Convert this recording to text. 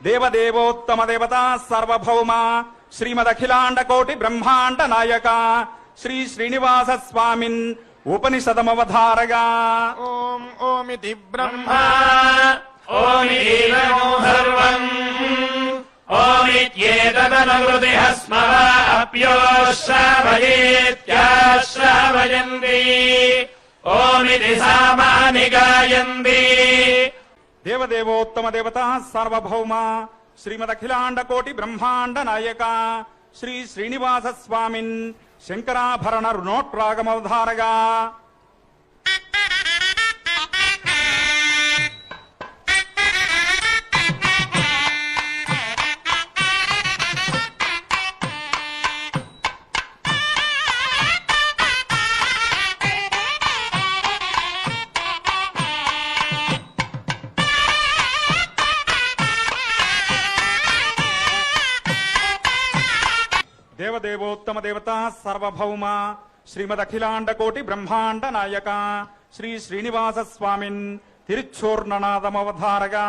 దేవదేవోత్తమ దేవతా సార్వభౌమ శ్రీమదఖిలాండ కోటి బ్రహ్మాండ నాయక శ్రీ శ్రీనివాస స్వామిన్ ఉపనిషదమవధారగా. ఓం ఓమితి బ్రహ్మా ఓమితి సర్వం ఓమిత్యేతదనుహృతిః స్మరాప్యోశ్రావయేత్యాశ్రావయంతి ఓమితి సామాని గాయంతి. దేవదేవోత్తమ దేవతా సార్వభౌమ శ్రీమదఖిలాండ కోటి బ్రహ్మాండ నాయక శ్రీ శ్రీనివాస స్వామిన్ శంకరాభరణ రుణోట్రాగమవధారగా. దేవదేవోత్తమ దేవతా సార్వభౌమ శ్రీమదఖిలాండ కోటి బ్రహ్మాండ నాయక శ్రీ శ్రీనివాస స్వామిన్ తిరుచ్చూర్ణనాదమవధారగా.